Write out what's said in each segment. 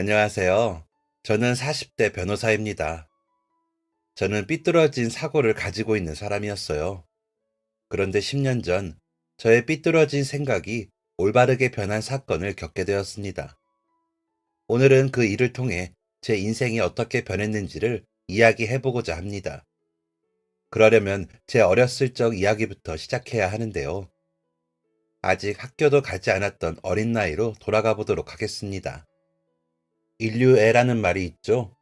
안녕하세요. 저는 40대 변호사입니다. 저는 삐뚤어진 사고를 가지고 있는 사람이었어요. 그런데 10년 전, 저의 삐뚤어진 생각이 올바르게 변한 사건을 겪게 되었습니다. 오늘은 그 일을 통해 제 인생이 어떻게 변했는지를 이야기해보고자 합니다. 그러려면 제 어렸을 적 이야기부터 시작해야 하는데요. 아직 학교도 가지 않았던 어린 나이로 돌아가 보도록 하겠습니다. 인류애라는 말이 있죠.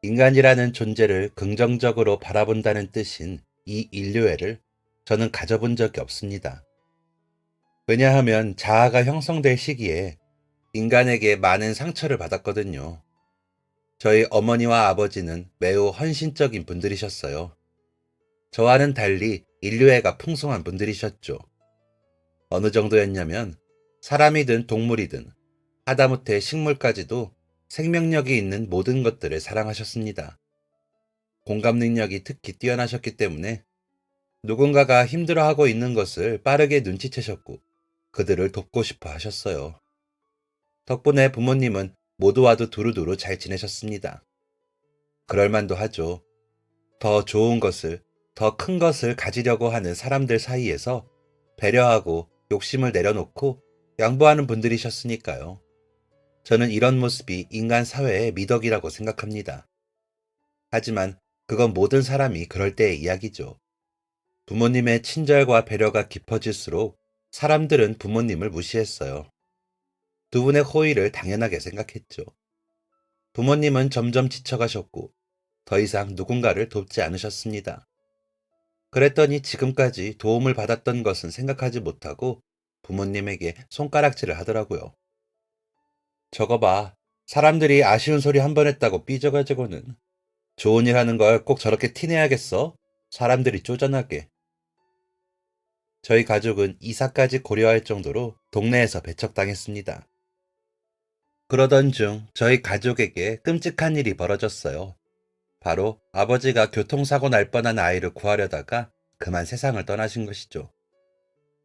인간이라는 존재를 긍정적으로 바라본다는 뜻인 이 인류애를 저는 가져본 적이 없습니다. 왜냐하면 자아가 형성될 시기에 인간에게 많은 상처를 받았거든요. 저희 어머니와 아버지는 매우 헌신적인 분들이셨어요. 저와는 달리 인류애가 풍성한 분들이셨죠. 어느 정도였냐면 사람이든 동물이든 하다못해 식물까지도 생명력이 있는 모든 것들을 사랑하셨습니다. 공감 능력이 특히 뛰어나셨기 때문에 누군가가 힘들어하고 있는 것을 빠르게 눈치채셨고 그들을 돕고 싶어 하셨어요. 덕분에 부모님은 모두와도 두루두루 잘 지내셨습니다. 그럴만도 하죠. 더 좋은 것을, 더 큰 것을 가지려고 하는 사람들 사이에서 배려하고 욕심을 내려놓고 양보하는 분들이셨으니까요. 저는 이런 모습이 인간 사회의 미덕이라고 생각합니다. 하지만 그건 모든 사람이 그럴 때의 이야기죠. 부모님의 친절과 배려가 깊어질수록 사람들은 부모님을 무시했어요. 두 분의 호의를 당연하게 생각했죠. 부모님은 점점 지쳐가셨고 더 이상 누군가를 돕지 않으셨습니다. 그랬더니 지금까지 도움을 받았던 것은 생각하지 못하고 부모님에게 손가락질을 하더라고요. 저거 봐. 사람들이 아쉬운 소리 한 번 했다고 삐져가지고는 좋은 일 하는 걸 꼭 저렇게 티내야겠어? 사람들이 쪼잔하게. 저희 가족은 이사까지 고려할 정도로 동네에서 배척당했습니다. 그러던 중 저희 가족에게 끔찍한 일이 벌어졌어요. 바로 아버지가 교통사고 날 뻔한 아이를 구하려다가 그만 세상을 떠나신 것이죠.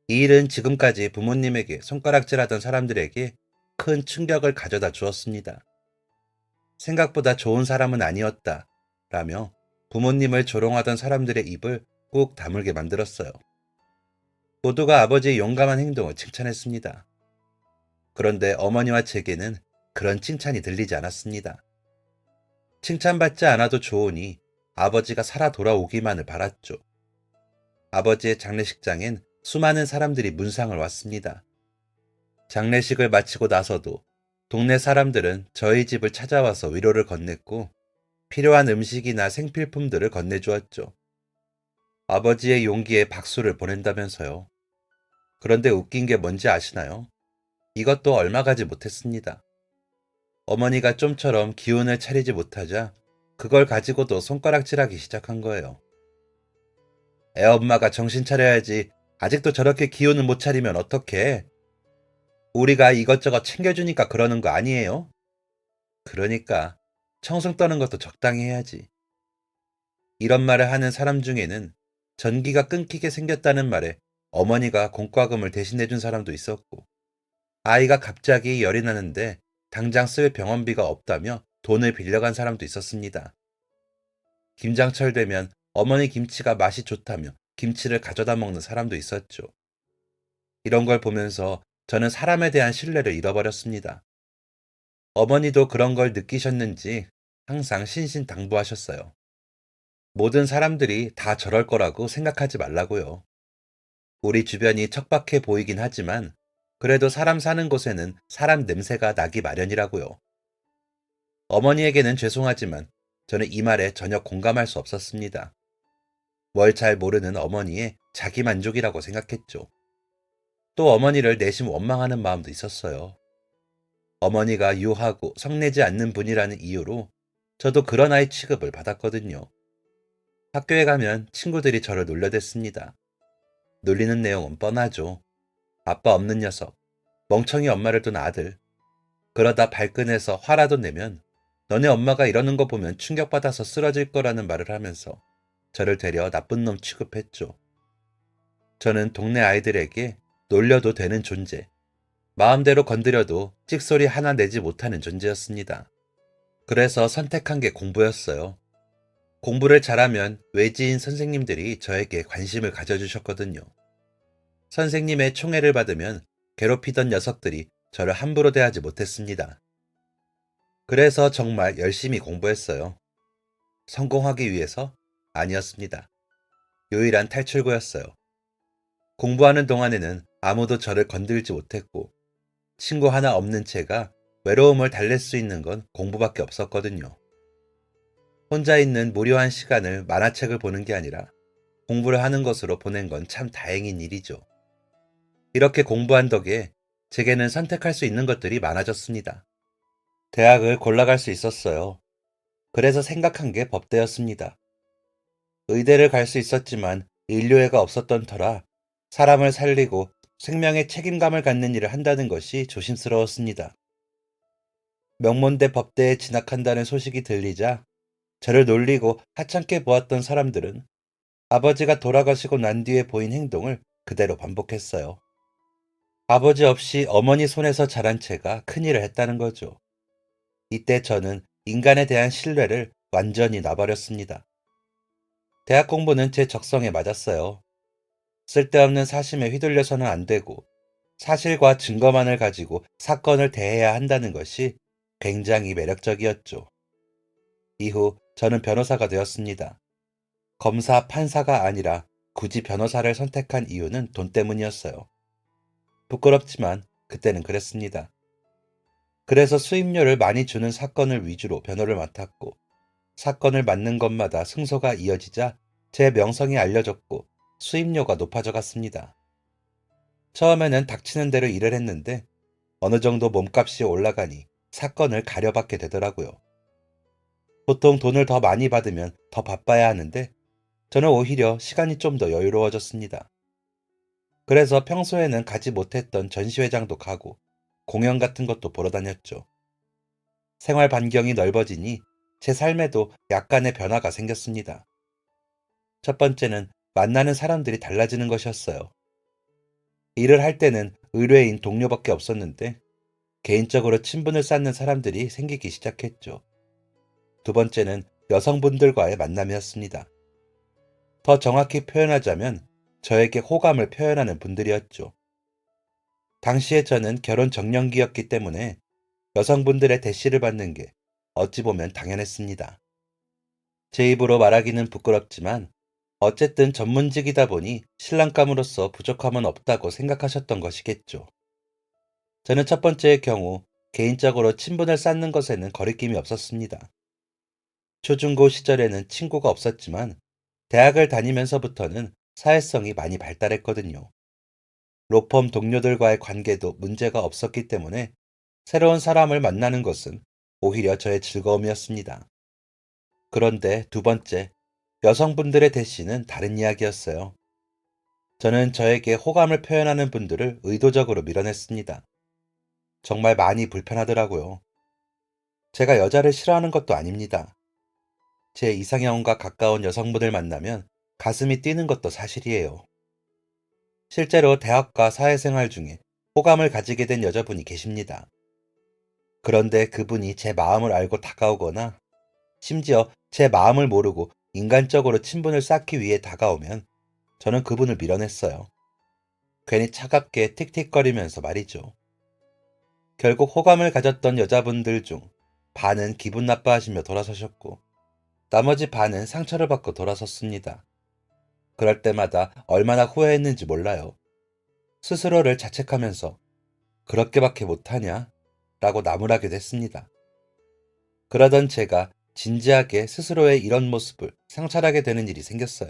이 일은 지금까지 부모님에게 손가락질하던 사람들에게 큰 충격을 가져다 주었습니다. 생각보다 좋은 사람은 아니었다 라며 부모님을 조롱하던 사람들의 입을 꾹 다물게 만들었어요. 모두가 아버지의 용감한 행동을 칭찬했습니다. 그런데 어머니와 제게는 그런 칭찬이 들리지 않았습니다. 칭찬받지 않아도 좋으니 아버지가 살아 돌아오기만을 바랐죠. 아버지의 장례식장엔 수많은 사람들이 문상을 왔습니다. 장례식을 마치고 나서도 동네 사람들은 저희 집을 찾아와서 위로를 건넸고 필요한 음식이나 생필품들을 건네주었죠. 아버지의 용기에 박수를 보낸다면서요. 그런데 웃긴 게 뭔지 아시나요? 이것도 얼마 가지 못했습니다. 어머니가 좀처럼 기운을 차리지 못하자 그걸 가지고도 손가락질하기 시작한 거예요. 애엄마가 정신 차려야지. 아직도 저렇게 기운을 못 차리면 어떡해? 우리가 이것저것 챙겨주니까 그러는 거 아니에요? 그러니까 청승 떠는 것도 적당히 해야지. 이런 말을 하는 사람 중에는 전기가 끊기게 생겼다는 말에 어머니가 공과금을 대신해준 사람도 있었고, 아이가 갑자기 열이 나는데 당장 쓸 병원비가 없다며 돈을 빌려간 사람도 있었습니다. 김장철 되면 어머니 김치가 맛이 좋다며 김치를 가져다 먹는 사람도 있었죠. 이런 걸 보면서 저는 사람에 대한 신뢰를 잃어버렸습니다. 어머니도 그런 걸 느끼셨는지 항상 신신당부하셨어요. 모든 사람들이 다 저럴 거라고 생각하지 말라고요. 우리 주변이 척박해 보이긴 하지만 그래도 사람 사는 곳에는 사람 냄새가 나기 마련이라고요. 어머니에게는 죄송하지만 저는 이 말에 전혀 공감할 수 없었습니다. 뭘 잘 모르는 어머니의 자기 만족이라고 생각했죠. 또 어머니를 내심 원망하는 마음도 있었어요. 어머니가 유하고 성내지 않는 분이라는 이유로 저도 그런 아이 취급을 받았거든요. 학교에 가면 친구들이 저를 놀려댔습니다. 놀리는 내용은 뻔하죠. 아빠 없는 녀석, 멍청이 엄마를 둔 아들. 그러다 발끈해서 화라도 내면 너네 엄마가 이러는 거 보면 충격받아서 쓰러질 거라는 말을 하면서 저를 되려 나쁜 놈 취급했죠. 저는 동네 아이들에게 놀려도 되는 존재, 마음대로 건드려도 찍소리 하나 내지 못하는 존재였습니다. 그래서 선택한 게 공부였어요. 공부를 잘하면 외지인 선생님들이 저에게 관심을 가져주셨거든요. 선생님의 총애를 받으면 괴롭히던 녀석들이 저를 함부로 대하지 못했습니다. 그래서 정말 열심히 공부했어요. 성공하기 위해서? 아니었습니다. 유일한 탈출구였어요. 공부하는 동안에는 아무도 저를 건들지 못했고, 친구 하나 없는 채가 외로움을 달랠 수 있는 건 공부밖에 없었거든요. 혼자 있는 무료한 시간을 만화책을 보는 게 아니라 공부를 하는 것으로 보낸 건 참 다행인 일이죠. 이렇게 공부한 덕에 제게는 선택할 수 있는 것들이 많아졌습니다. 대학을 골라갈 수 있었어요. 그래서 생각한 게 법대였습니다. 의대를 갈 수 있었지만 인류애가 없었던 터라 사람을 살리고 생명에 책임감을 갖는 일을 한다는 것이 조심스러웠습니다. 명문대 법대에 진학한다는 소식이 들리자 저를 놀리고 하찮게 보았던 사람들은 아버지가 돌아가시고 난 뒤에 보인 행동을 그대로 반복했어요. 아버지 없이 어머니 손에서 자란 채가 큰일을 했다는 거죠. 이때 저는 인간에 대한 신뢰를 완전히 놔버렸습니다. 대학 공부는 제 적성에 맞았어요. 쓸데없는 사심에 휘둘려서는 안 되고 사실과 증거만을 가지고 사건을 대해야 한다는 것이 굉장히 매력적이었죠. 이후 저는 변호사가 되었습니다. 검사, 판사가 아니라 굳이 변호사를 선택한 이유는 돈 때문이었어요. 부끄럽지만 그때는 그랬습니다. 그래서 수임료를 많이 주는 사건을 위주로 변호를 맡았고, 사건을 맡는 것마다 승소가 이어지자 제 명성이 알려졌고 수임료가 높아져 갔습니다. 처음에는 닥치는 대로 일을 했는데 어느 정도 몸값이 올라가니 사건을 가려받게 되더라고요. 보통 돈을 더 많이 받으면 더 바빠야 하는데 저는 오히려 시간이 좀 더 여유로워졌습니다. 그래서 평소에는 가지 못했던 전시회장도 가고 공연 같은 것도 보러 다녔죠. 생활 반경이 넓어지니 제 삶에도 약간의 변화가 생겼습니다. 첫 번째는 만나는 사람들이 달라지는 것이었어요. 일을 할 때는 의뢰인 동료밖에 없었는데 개인적으로 친분을 쌓는 사람들이 생기기 시작했죠. 두 번째는 여성분들과의 만남이었습니다. 더 정확히 표현하자면 저에게 호감을 표현하는 분들이었죠. 당시에 저는 결혼 정년기였기 때문에 여성분들의 대시를 받는 게 어찌 보면 당연했습니다. 제 입으로 말하기는 부끄럽지만 어쨌든 전문직이다 보니 신랑감으로서 부족함은 없다고 생각하셨던 것이겠죠. 저는 첫 번째의 경우 개인적으로 친분을 쌓는 것에는 거리낌이 없었습니다. 초중고 시절에는 친구가 없었지만 대학을 다니면서부터는 사회성이 많이 발달했거든요. 로펌 동료들과의 관계도 문제가 없었기 때문에 새로운 사람을 만나는 것은 오히려 저의 즐거움이었습니다. 그런데 두 번째, 여성분들의 대시는 다른 이야기였어요. 저는 저에게 호감을 표현하는 분들을 의도적으로 밀어냈습니다. 정말 많이 불편하더라고요. 제가 여자를 싫어하는 것도 아닙니다. 제 이상형과 가까운 여성분을 만나면 가슴이 뛰는 것도 사실이에요. 실제로 대학과 사회생활 중에 호감을 가지게 된 여자분이 계십니다. 그런데 그분이 제 마음을 알고 다가오거나 심지어 제 마음을 모르고 인간적으로 친분을 쌓기 위해 다가오면 저는 그분을 밀어냈어요. 괜히 차갑게 틱틱거리면서 말이죠. 결국 호감을 가졌던 여자분들 중 반은 기분 나빠하시며 돌아서셨고 나머지 반은 상처를 받고 돌아섰습니다. 그럴 때마다 얼마나 후회했는지 몰라요. 스스로를 자책하면서 그렇게밖에 못하냐? 라고 나무라기도 했습니다. 그러던 제가 진지하게 스스로의 이런 모습을 상찰하게 되는 일이 생겼어요.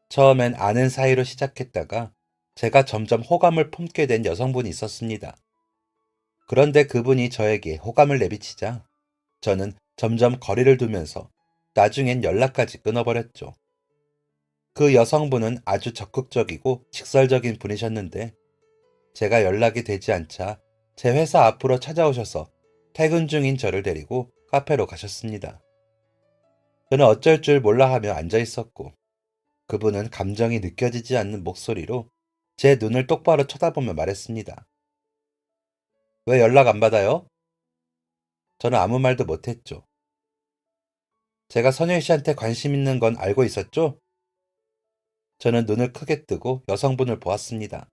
처음엔 아는 사이로 시작했다가 제가 점점 호감을 품게 된 여성분이 있었습니다. 그런데 그분이 저에게 호감을 내비치자 저는 점점 거리를 두면서 나중엔 연락까지 끊어버렸죠. 그 여성분은 아주 적극적이고 직설적인 분이셨는데 제가 연락이 되지 않자 제 회사 앞으로 찾아오셔서 퇴근 중인 저를 데리고 카페로 가셨습니다. 저는 어쩔 줄 몰라 하며 앉아 있었고 그분은 감정이 느껴지지 않는 목소리로 제 눈을 똑바로 쳐다보며 말했습니다. 왜 연락 안 받아요? 저는 아무 말도 못했죠. 제가 선율 씨한테 관심 있는 건 알고 있었죠? 저는 눈을 크게 뜨고 여성분을 보았습니다.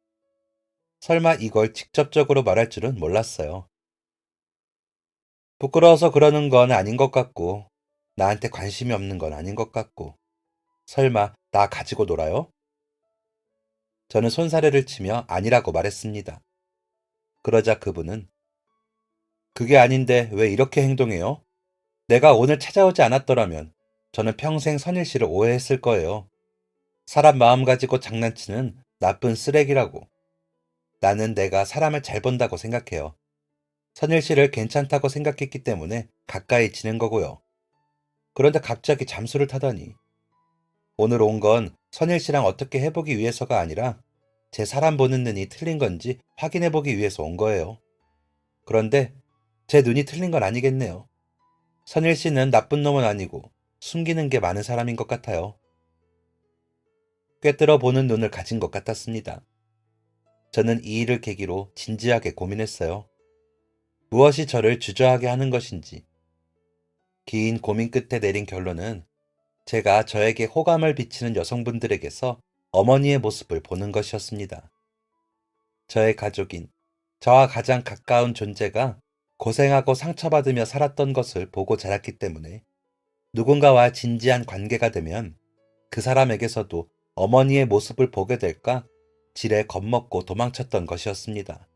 설마 이걸 직접적으로 말할 줄은 몰랐어요. 부끄러워서 그러는 건 아닌 것 같고, 나한테 관심이 없는 건 아닌 것 같고, 설마 나 가지고 놀아요? 저는 손사래를 치며 아니라고 말했습니다. 그러자 그분은 그게 아닌데 왜 이렇게 행동해요? 내가 오늘 찾아오지 않았더라면 저는 평생 선일 씨를 오해했을 거예요. 사람 마음 가지고 장난치는 나쁜 쓰레기라고. 나는 내가 사람을 잘 본다고 생각해요. 선일 씨를 괜찮다고 생각했기 때문에 가까이 지낸 거고요. 그런데 갑자기 잠수를 타다니. 오늘 온 건 선일 씨랑 어떻게 해보기 위해서가 아니라 제 사람 보는 눈이 틀린 건지 확인해보기 위해서 온 거예요. 그런데 제 눈이 틀린 건 아니겠네요. 선일 씨는 나쁜 놈은 아니고 숨기는 게 많은 사람인 것 같아요. 꿰뚫어 보는 눈을 가진 것 같았습니다. 저는 이 일을 계기로 진지하게 고민했어요. 무엇이 저를 주저하게 하는 것인지. 긴 고민 끝에 내린 결론은 제가 저에게 호감을 비치는 여성분들에게서 어머니의 모습을 보는 것이었습니다. 저의 가족인, 저와 가장 가까운 존재가 고생하고 상처받으며 살았던 것을 보고 자랐기 때문에 누군가와 진지한 관계가 되면 그 사람에게서도 어머니의 모습을 보게 될까 지레 겁먹고 도망쳤던 것이었습니다.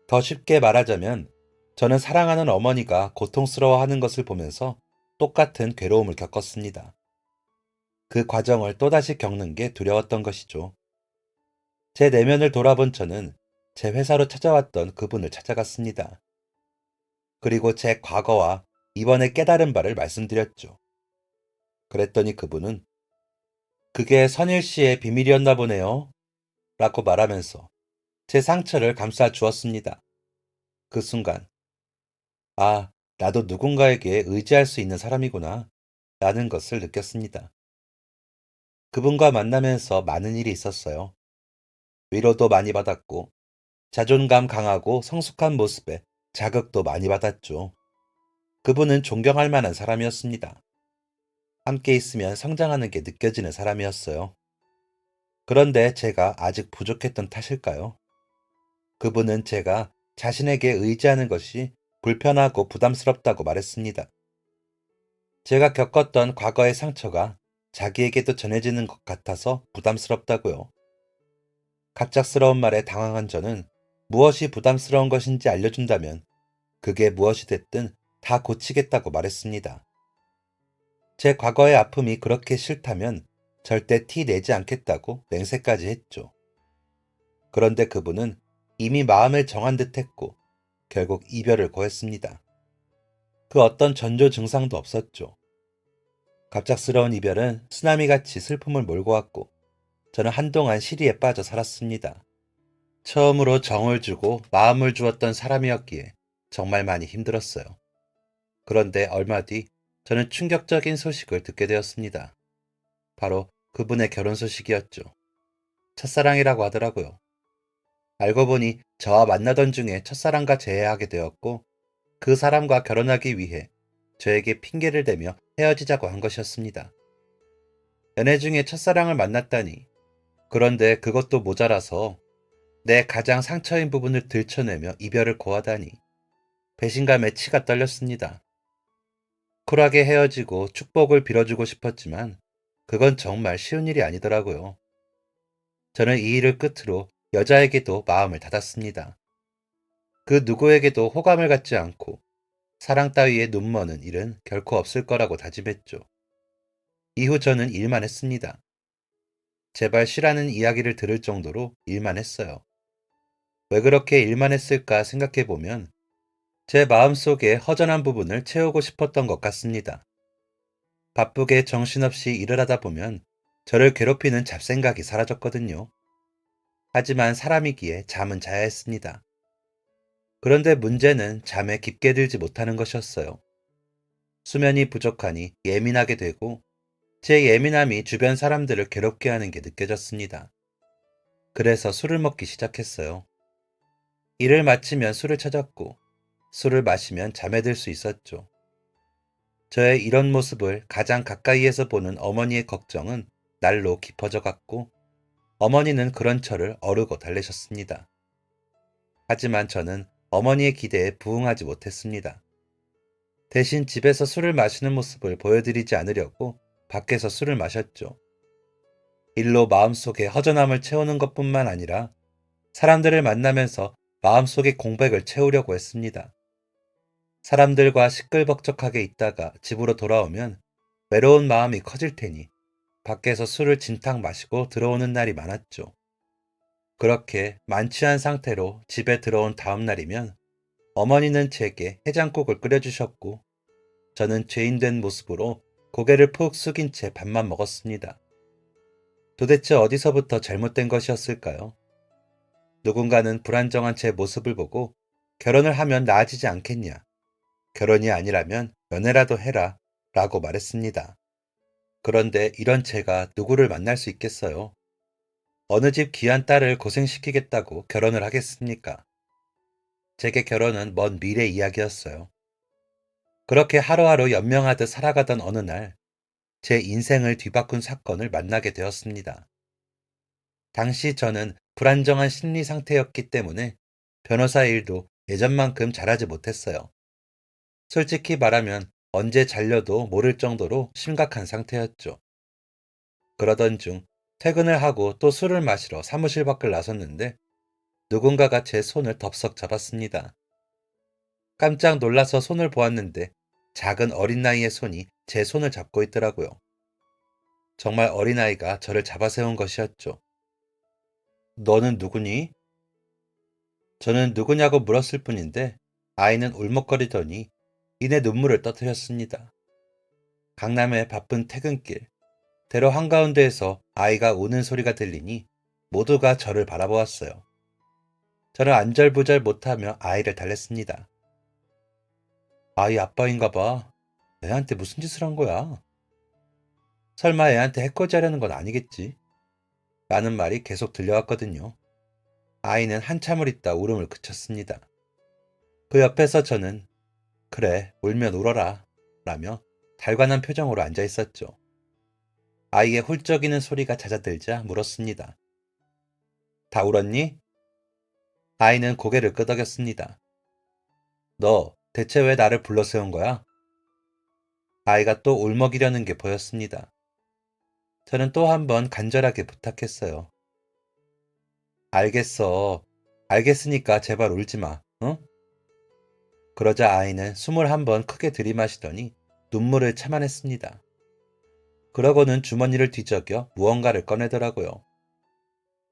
더 쉽게 말하자면 저는 사랑하는 어머니가 고통스러워하는 것을 보면서 똑같은 괴로움을 겪었습니다. 그 과정을 또다시 겪는 게 두려웠던 것이죠. 제 내면을 돌아본 저는 제 회사로 찾아왔던 그분을 찾아갔습니다. 그리고 제 과거와 이번에 깨달은 바를 말씀드렸죠. 그랬더니 그분은 그게 선일 씨의 비밀이었나 보네요. 라고 말하면서 제 상처를 감싸 주었습니다. 그 순간, 아, 나도 누군가에게 의지할 수 있는 사람이구나. 라는 것을 느꼈습니다. 그분과 만나면서 많은 일이 있었어요. 위로도 많이 받았고, 자존감 강하고 성숙한 모습에 자극도 많이 받았죠. 그분은 존경할 만한 사람이었습니다. 함께 있으면 성장하는 게 느껴지는 사람이었어요. 그런데 제가 아직 부족했던 탓일까요? 그분은 제가 자신에게 의지하는 것이 불편하고 부담스럽다고 말했습니다. 제가 겪었던 과거의 상처가 자기에게도 전해지는 것 같아서 부담스럽다고요. 갑작스러운 말에 당황한 저는 무엇이 부담스러운 것인지 알려준다면 그게 무엇이 됐든 다 고치겠다고 말했습니다. 제 과거의 아픔이 그렇게 싫다면 절대 티 내지 않겠다고 맹세까지 했죠. 그런데 그분은 이미 마음을 정한 듯 했고 결국 이별을 고했습니다. 그 어떤 전조 증상도 없었죠. 갑작스러운 이별은 쓰나미같이 슬픔을 몰고 왔고 저는 한동안 시리에 빠져 살았습니다. 처음으로 정을 주고 마음을 주었던 사람이었기에 정말 많이 힘들었어요. 그런데 얼마 뒤 저는 충격적인 소식을 듣게 되었습니다. 바로 그분의 결혼 소식이었죠. 첫사랑이라고 하더라고요. 알고 보니 저와 만나던 중에 첫사랑과 재회하게 되었고 그 사람과 결혼하기 위해 저에게 핑계를 대며 헤어지자고 한 것이었습니다. 연애 중에 첫사랑을 만났다니. 그런데 그것도 모자라서 내 가장 상처인 부분을 들춰내며 이별을 고하다니. 배신감에 치가 떨렸습니다. 쿨하게 헤어지고 축복을 빌어주고 싶었지만 그건 정말 쉬운 일이 아니더라고요. 저는 이 일을 끝으로 여자에게도 마음을 닫았습니다. 그 누구에게도 호감을 갖지 않고 사랑 따위에 눈머는 일은 결코 없을 거라고 다짐했죠. 이후 저는 일만 했습니다. 제발 쉬라는 이야기를 들을 정도로 일만 했어요. 왜 그렇게 일만 했을까 생각해보면 제 마음속에 허전한 부분을 채우고 싶었던 것 같습니다. 바쁘게 정신없이 일을 하다 보면 저를 괴롭히는 잡생각이 사라졌거든요. 하지만 사람이기에 잠은 자야 했습니다. 그런데 문제는 잠에 깊게 들지 못하는 것이었어요. 수면이 부족하니 예민하게 되고 제 예민함이 주변 사람들을 괴롭게 하는 게 느껴졌습니다. 그래서 술을 먹기 시작했어요. 일을 마치면 술을 찾았고 술을 마시면 잠에 들 수 있었죠. 저의 이런 모습을 가장 가까이에서 보는 어머니의 걱정은 날로 깊어져 갔고 어머니는 그런 저를 어르고 달래셨습니다. 하지만 저는 어머니의 기대에 부응하지 못했습니다. 대신 집에서 술을 마시는 모습을 보여드리지 않으려고 밖에서 술을 마셨죠. 일로 마음속에 허전함을 채우는 것뿐만 아니라 사람들을 만나면서 마음속의 공백을 채우려고 했습니다. 사람들과 시끌벅적하게 있다가 집으로 돌아오면 외로운 마음이 커질 테니 밖에서 술을 진탕 마시고 들어오는 날이 많았죠. 그렇게 만취한 상태로 집에 들어온 다음 날이면 어머니는 제게 해장국을 끓여주셨고 저는 죄인된 모습으로 고개를 푹 숙인 채 밥만 먹었습니다. 도대체 어디서부터 잘못된 것이었을까요? 누군가는 불안정한 제 모습을 보고 결혼을 하면 나아지지 않겠냐? 결혼이 아니라면 연애라도 해라 라고 말했습니다. 그런데 이런 제가 누구를 만날 수 있겠어요? 어느 집 귀한 딸을 고생시키겠다고 결혼을 하겠습니까? 제게 결혼은 먼 미래 이야기였어요. 그렇게 하루하루 연명하듯 살아가던 어느 날, 제 인생을 뒤바꾼 사건을 만나게 되었습니다. 당시 저는 불안정한 심리 상태였기 때문에 변호사 일도 예전만큼 잘하지 못했어요. 솔직히 말하면 언제 잘려도 모를 정도로 심각한 상태였죠. 그러던 중 퇴근을 하고 또 술을 마시러 사무실 밖을 나섰는데 누군가가 제 손을 덥석 잡았습니다. 깜짝 놀라서 손을 보았는데 작은 어린 나이의 손이 제 손을 잡고 있더라고요. 정말 어린아이가 저를 잡아세운 것이었죠. 너는 누구니? 저는 누구냐고 물었을 뿐인데 아이는 울먹거리더니 이내 눈물을 터뜨렸습니다. 강남의 바쁜 퇴근길, 대로 한가운데에서 아이가 우는 소리가 들리니 모두가 저를 바라보았어요. 저는 안절부절 못하며 아이를 달랬습니다. 아이 아빠인가 봐. 애한테 무슨 짓을 한 거야? 설마 애한테 해코지 하려는 건 아니겠지? 라는 말이 계속 들려왔거든요. 아이는 한참을 있다 울음을 그쳤습니다. 그 옆에서 저는 그래 울면 울어라 라며 달관한 표정으로 앉아 있었죠. 아이의 훌쩍이는 소리가 잦아들자 물었습니다. 다 울었니? 아이는 고개를 끄덕였습니다. 너 대체 왜 나를 불러 세운 거야? 아이가 또 울먹이려는 게 보였습니다. 저는 또 한 번 간절하게 부탁했어요. 알겠어. 알겠으니까 제발 울지 마. 응? 그러자 아이는 숨을 한 번 크게 들이마시더니 눈물을 참아냈습니다. 그러고는 주머니를 뒤적여 무언가를 꺼내더라고요.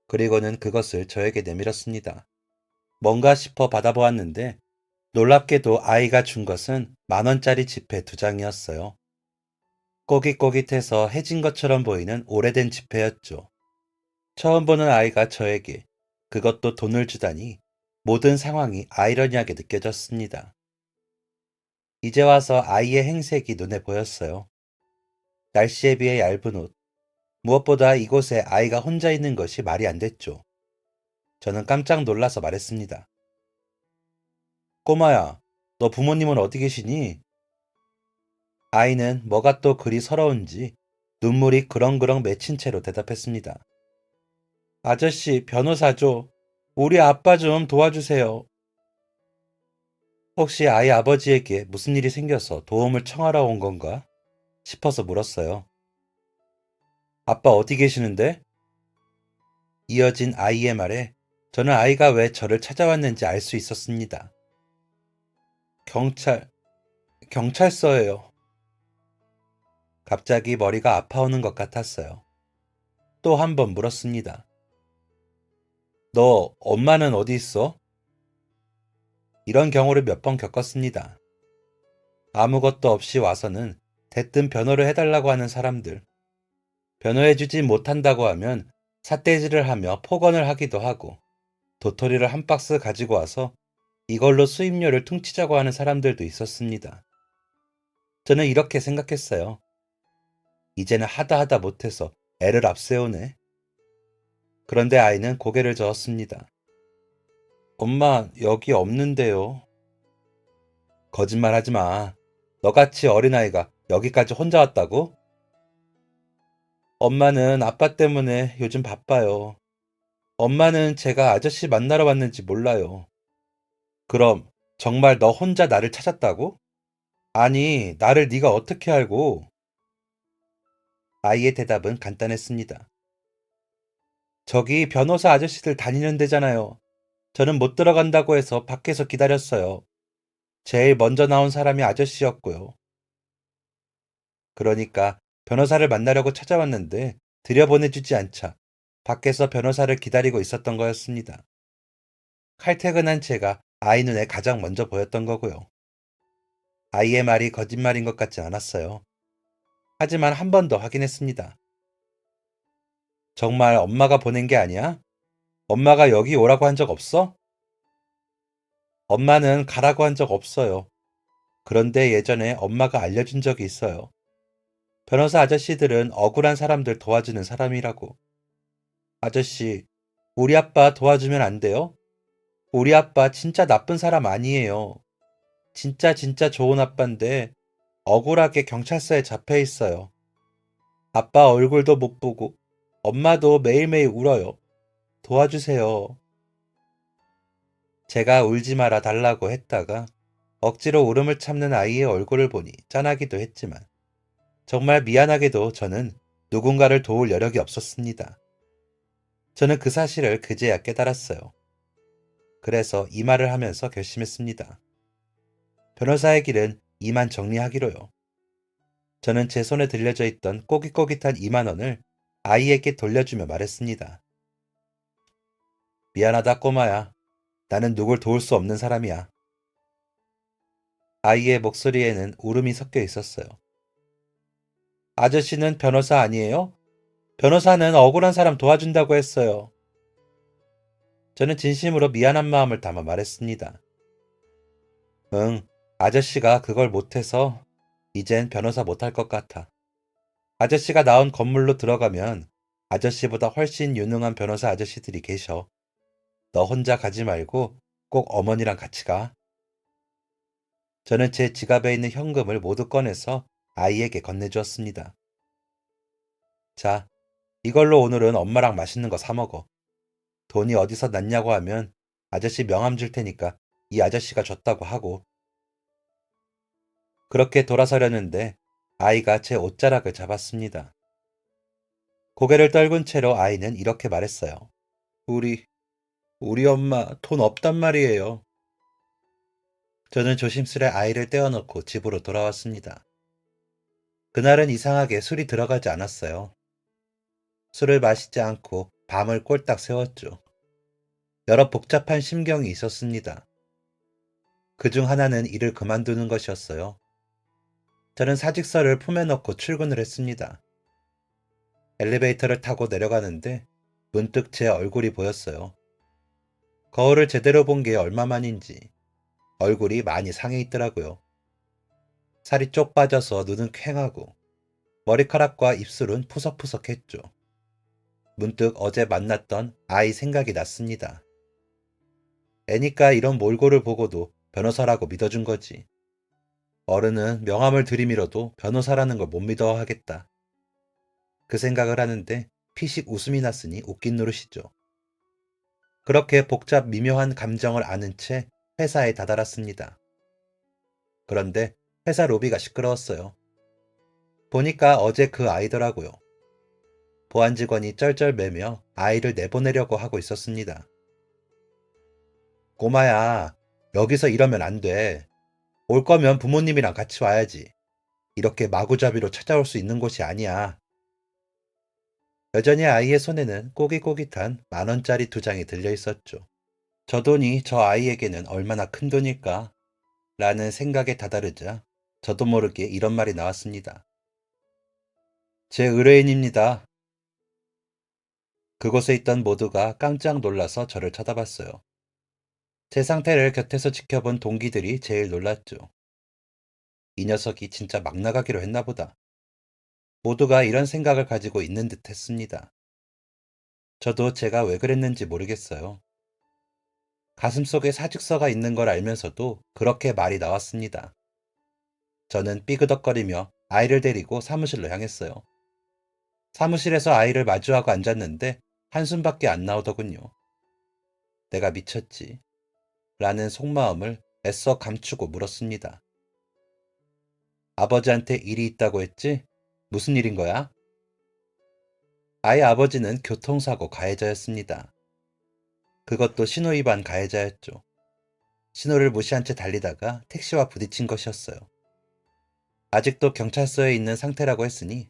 그리고는 그것을 저에게 내밀었습니다. 뭔가 싶어 받아보았는데 놀랍게도 아이가 준 것은 10,000원짜리 지폐 2장이었어요. 꼬깃꼬깃해서 해진 것처럼 보이는 오래된 지폐였죠. 처음 보는 아이가 저에게 그것도 돈을 주다니 모든 상황이 아이러니하게 느껴졌습니다. 이제 와서 아이의 행색이 눈에 보였어요. 날씨에 비해 얇은 옷, 무엇보다 이곳에 아이가 혼자 있는 것이 말이 안 됐죠. 저는 깜짝 놀라서 말했습니다. 꼬마야, 너 부모님은 어디 계시니? 아이는 뭐가 또 그리 서러운지 눈물이 그렁그렁 맺힌 채로 대답했습니다. 아저씨, 변호사죠. 우리 아빠 좀 도와주세요. 혹시 아이 아버지에게 무슨 일이 생겨서 도움을 청하러 온 건가? 싶어서 물었어요. 아빠 어디 계시는데? 이어진 아이의 말에 저는 아이가 왜 저를 찾아왔는지 알 수 있었습니다. 경찰서예요. 갑자기 머리가 아파오는 것 같았어요. 또 한 번 물었습니다. 너 엄마는 어디 있어? 이런 경우를 몇 번 겪었습니다. 아무것도 없이 와서는 대뜸 변호를 해달라고 하는 사람들. 변호해주지 못한다고 하면 삿대질을 하며 폭언을 하기도 하고 도토리를 한 박스 가지고 와서 이걸로 수임료를 퉁치자고 하는 사람들도 있었습니다. 저는 이렇게 생각했어요. 이제는 하다 못해서 애를 앞세우네. 그런데 아이는 고개를 저었습니다. 엄마, 여기 없는데요. 거짓말 하지 마. 너같이 어린아이가 여기까지 혼자 왔다고? 엄마는 아빠 때문에 요즘 바빠요. 엄마는 제가 아저씨 만나러 왔는지 몰라요. 그럼 정말 너 혼자 나를 찾았다고? 아니, 나를 네가 어떻게 알고? 아이의 대답은 간단했습니다. 저기 변호사 아저씨들 다니는 데잖아요. 저는 못 들어간다고 해서 밖에서 기다렸어요. 제일 먼저 나온 사람이 아저씨였고요. 그러니까 변호사를 만나려고 찾아왔는데 들여보내주지 않자 밖에서 변호사를 기다리고 있었던 거였습니다. 칼퇴근한 제가 아이 눈에 가장 먼저 보였던 거고요. 아이의 말이 거짓말인 것 같지 않았어요. 하지만 한 번 더 확인했습니다. 정말 엄마가 보낸 게 아니야? 엄마가 여기 오라고 한 적 없어? 엄마는 가라고 한 적 없어요. 그런데 예전에 엄마가 알려준 적이 있어요. 변호사 아저씨들은 억울한 사람들 도와주는 사람이라고. 아저씨, 우리 아빠 도와주면 안 돼요? 우리 아빠 진짜 나쁜 사람 아니에요. 진짜 좋은 아빠인데 억울하게 경찰서에 잡혀 있어요. 아빠 얼굴도 못 보고 엄마도 매일매일 울어요. 도와주세요. 제가 울지 말아 달라고 했다가 억지로 울음을 참는 아이의 얼굴을 보니 짠하기도 했지만 정말 미안하게도 저는 누군가를 도울 여력이 없었습니다. 저는 그 사실을 그제야 깨달았어요. 그래서 이 말을 하면서 결심했습니다. 변호사의 길은 이만 정리하기로요. 저는 제 손에 들려져 있던 꼬깃꼬깃한 2만 원을 아이에게 돌려주며 말했습니다. 미안하다 꼬마야. 나는 누굴 도울 수 없는 사람이야. 아이의 목소리에는 울음이 섞여 있었어요. 아저씨는 변호사 아니에요? 변호사는 억울한 사람 도와준다고 했어요. 저는 진심으로 미안한 마음을 담아 말했습니다. 응, 아저씨가 그걸 못해서 이젠 변호사 못할 것 같아. 아저씨가 나온 건물로 들어가면 아저씨보다 훨씬 유능한 변호사 아저씨들이 계셔. 너 혼자 가지 말고 꼭 어머니랑 같이 가. 저는 제 지갑에 있는 현금을 모두 꺼내서 아이에게 건네주었습니다. 자, 이걸로 오늘은 엄마랑 맛있는 거 사 먹어. 돈이 어디서 났냐고 하면 아저씨 명함 줄 테니까 이 아저씨가 줬다고 하고. 그렇게 돌아서려는데 아이가 제 옷자락을 잡았습니다. 고개를 떨군 채로 아이는 이렇게 말했어요. 우리 엄마 돈 없단 말이에요. 저는 조심스레 아이를 떼어놓고 집으로 돌아왔습니다. 그날은 이상하게 술이 들어가지 않았어요. 술을 마시지 않고 밤을 꼴딱 새웠죠. 여러 복잡한 심경이 있었습니다. 그중 하나는 일을 그만두는 것이었어요. 저는 사직서를 품에 넣고 출근을 했습니다. 엘리베이터를 타고 내려가는데 문득 제 얼굴이 보였어요. 거울을 제대로 본 게 얼마만인지 얼굴이 많이 상해 있더라고요. 살이 쪽 빠져서 눈은 퀭하고 머리카락과 입술은 푸석푸석했죠. 문득 어제 만났던 아이 생각이 났습니다. 애니까 이런 몰골을 보고도 변호사라고 믿어준 거지. 어른은 명함을 들이밀어도 변호사라는 걸 못 믿어 하겠다. 그 생각을 하는데 피식 웃음이 났으니 웃긴 노릇이죠. 그렇게 복잡 미묘한 감정을 아는 채 회사에 다다랐습니다. 그런데 회사 로비가 시끄러웠어요. 보니까 어제 그 아이더라고요. 보안 직원이 쩔쩔매며 아이를 내보내려고 하고 있었습니다. 꼬마야, 여기서 이러면 안 돼. 올 거면 부모님이랑 같이 와야지. 이렇게 마구잡이로 찾아올 수 있는 곳이 아니야. 여전히 아이의 손에는 꼬깃꼬깃한 10,000원짜리 2장이 들려 있었죠. 저 돈이 저 아이에게는 얼마나 큰 돈일까? 라는 생각에 다다르자 저도 모르게 이런 말이 나왔습니다. 제 의뢰인입니다. 그곳에 있던 모두가 깜짝 놀라서 저를 쳐다봤어요. 제 상태를 곁에서 지켜본 동기들이 제일 놀랐죠. 이 녀석이 진짜 막 나가기로 했나 보다. 모두가 이런 생각을 가지고 있는 듯 했습니다. 저도 제가 왜 그랬는지 모르겠어요. 가슴속에 사직서가 있는 걸 알면서도 그렇게 말이 나왔습니다. 저는 삐그덕거리며 아이를 데리고 사무실로 향했어요. 사무실에서 아이를 마주하고 앉았는데 한숨밖에 안 나오더군요. 내가 미쳤지. 라는 속마음을 애써 감추고 물었습니다. 아버지한테 일이 있다고 했지? 무슨 일인 거야? 아이 아버지는 교통사고 가해자였습니다. 그것도 신호위반 가해자였죠. 신호를 무시한 채 달리다가 택시와 부딪힌 것이었어요. 아직도 경찰서에 있는 상태라고 했으니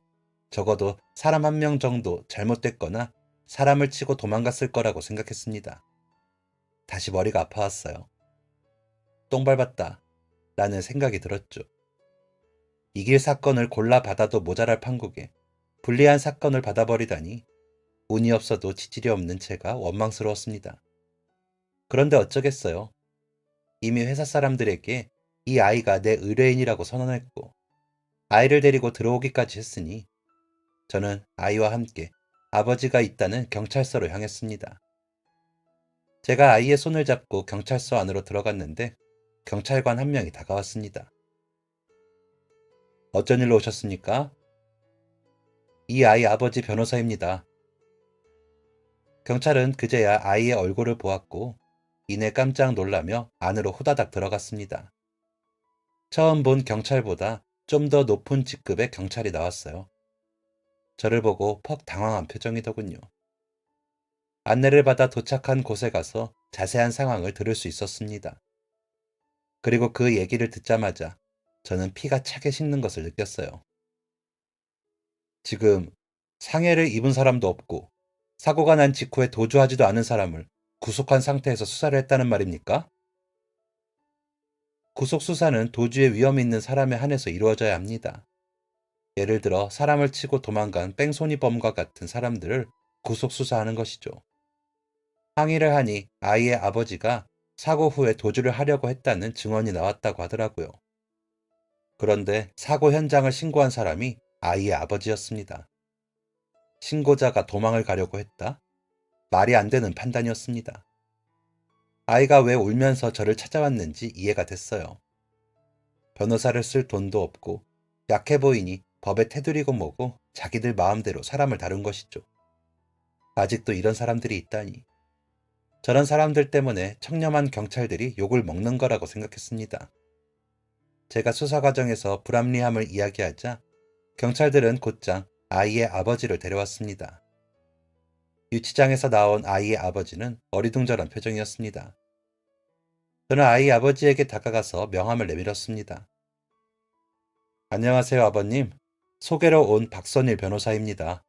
적어도 사람 한 명 정도 잘못됐거나 사람을 치고 도망갔을 거라고 생각했습니다. 다시 머리가 아파왔어요. 똥 밟았다 라는 생각이 들었죠. 이길 사건을 골라 받아도 모자랄 판국에 불리한 사건을 받아버리다니 운이 없어도 지질이 없는 제가 원망스러웠습니다. 그런데 어쩌겠어요. 이미 회사 사람들에게 이 아이가 내 의뢰인이라고 선언했고 아이를 데리고 들어오기까지 했으니 저는 아이와 함께 아버지가 있다는 경찰서로 향했습니다. 제가 아이의 손을 잡고 경찰서 안으로 들어갔는데 경찰관 한 명이 다가왔습니다. 어쩐 일로 오셨습니까? 이 아이 아버지 변호사입니다. 경찰은 그제야 아이의 얼굴을 보았고 이내 깜짝 놀라며 안으로 후다닥 들어갔습니다. 처음 본 경찰보다 좀 더 높은 직급의 경찰이 나왔어요. 저를 보고 퍽 당황한 표정이더군요. 안내를 받아 도착한 곳에 가서 자세한 상황을 들을 수 있었습니다. 그리고 그 얘기를 듣자마자 저는 피가 차게 식는 것을 느꼈어요. 지금 상해를 입은 사람도 없고 사고가 난 직후에 도주하지도 않은 사람을 구속한 상태에서 수사를 했다는 말입니까? 구속 수사는 도주의 위험이 있는 사람에 한해서 이루어져야 합니다. 예를 들어 사람을 치고 도망간 뺑소니범과 같은 사람들을 구속 수사하는 것이죠. 항의를 하니 아이의 아버지가 사고 후에 도주를 하려고 했다는 증언이 나왔다고 하더라고요. 그런데 사고 현장을 신고한 사람이 아이의 아버지였습니다. 신고자가 도망을 가려고 했다? 말이 안 되는 판단이었습니다. 아이가 왜 울면서 저를 찾아왔는지 이해가 됐어요. 변호사를 쓸 돈도 없고 약해 보이니 법에 테두리고 뭐고 자기들 마음대로 사람을 다룬 것이죠. 아직도 이런 사람들이 있다니. 저런 사람들 때문에 청렴한 경찰들이 욕을 먹는 거라고 생각했습니다. 제가 수사 과정에서 불합리함을 이야기하자 경찰들은 곧장 아이의 아버지를 데려왔습니다. 유치장에서 나온 아이의 아버지는 어리둥절한 표정이었습니다. 저는 아이 아버지에게 다가가서 명함을 내밀었습니다. 안녕하세요, 아버님. 소개로 온 박선일 변호사입니다.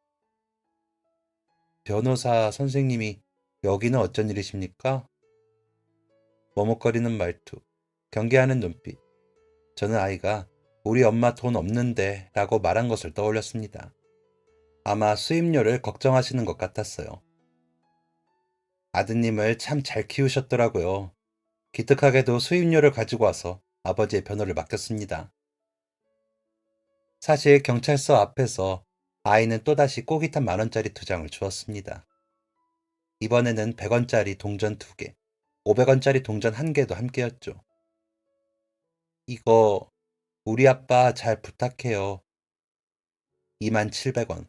변호사 선생님이 여기는 어쩐 일이십니까? 머뭇거리는 말투, 경계하는 눈빛. 저는 아이가 우리 엄마 돈 없는데 라고 말한 것을 떠올렸습니다. 아마 수입료를 걱정하시는 것 같았어요. 아드님을 참 잘 키우셨더라고요. 기특하게도 수입료를 가지고 와서 아버지의 변호를 맡겼습니다. 사실 경찰서 앞에서 아이는 또다시 꼬깃한 10,000원짜리 2장을 주었습니다. 이번에는 100원짜리 동전 2개, 500원짜리 동전 1개도 함께였죠. 이거 우리 아빠 잘 부탁해요. 27,000원.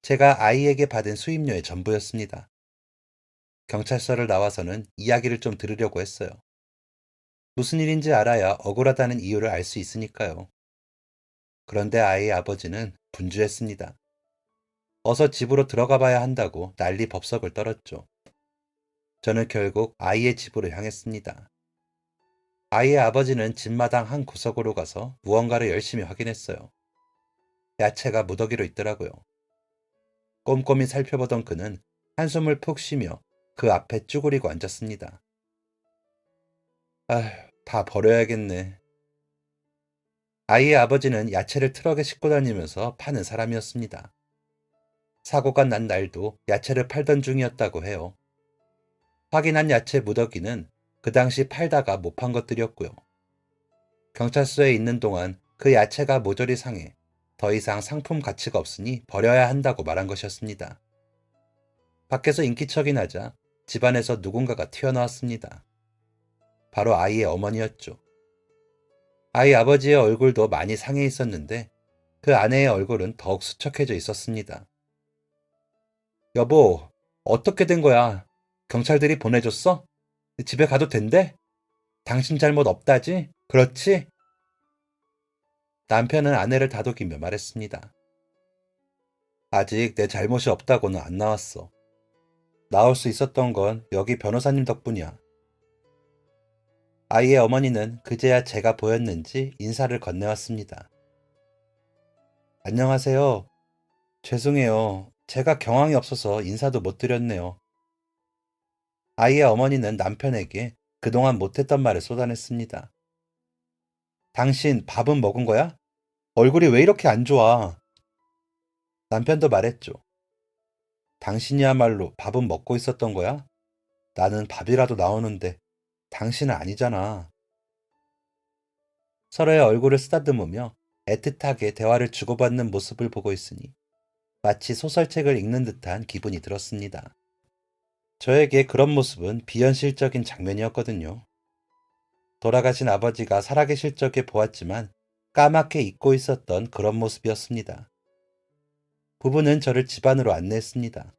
제가 아이에게 받은 수입료의 전부였습니다. 경찰서를 나와서는 이야기를 좀 들으려고 했어요. 무슨 일인지 알아야 억울하다는 이유를 알 수 있으니까요. 그런데 아이의 아버지는 분주했습니다. 어서 집으로 들어가 봐야 한다고 난리 법석을 떨었죠. 저는 결국 아이의 집으로 향했습니다. 아이의 아버지는 집마당 한 구석으로 가서 무언가를 열심히 확인했어요. 야채가 무더기로 있더라고요. 꼼꼼히 살펴보던 그는 한숨을 푹 쉬며 그 앞에 쭈그리고 앉았습니다. 아휴, 다 버려야겠네. 아이의 아버지는 야채를 트럭에 싣고 다니면서 파는 사람이었습니다. 사고가 난 날도 야채를 팔던 중이었다고 해요. 확인한 야채 무더기는 그 당시 팔다가 못 판 것들이었고요. 경찰서에 있는 동안 그 야채가 모조리 상해 더 이상 상품 가치가 없으니 버려야 한다고 말한 것이었습니다. 밖에서 인기척이 나자 집안에서 누군가가 튀어나왔습니다. 바로 아이의 어머니였죠. 아이 아버지의 얼굴도 많이 상해 있었는데 그 아내의 얼굴은 더욱 수척해져 있었습니다. 여보, 어떻게 된 거야? 경찰들이 보내줬어? 집에 가도 된대? 당신 잘못 없다지? 그렇지? 남편은 아내를 다독이며 말했습니다. 아직 내 잘못이 없다고는 안 나왔어. 나올 수 있었던 건 여기 변호사님 덕분이야. 아이의 어머니는 그제야 제가 보였는지 인사를 건네왔습니다. 안녕하세요. 죄송해요. 제가 경황이 없어서 인사도 못 드렸네요. 아이의 어머니는 남편에게 그동안 못했던 말을 쏟아냈습니다. 당신 밥은 먹은 거야? 얼굴이 왜 이렇게 안 좋아? 남편도 말했죠. 당신이야말로 밥은 먹고 있었던 거야? 나는 밥이라도 나오는데 당신은 아니잖아. 서로의 얼굴을 쓰다듬으며 애틋하게 대화를 주고받는 모습을 보고 있으니 마치 소설책을 읽는 듯한 기분이 들었습니다. 저에게 그런 모습은 비현실적인 장면이었거든요. 돌아가신 아버지가 살아계실 적에 보았지만 까맣게 잊고 있었던 그런 모습이었습니다. 부부는 저를 집 안으로 안내했습니다.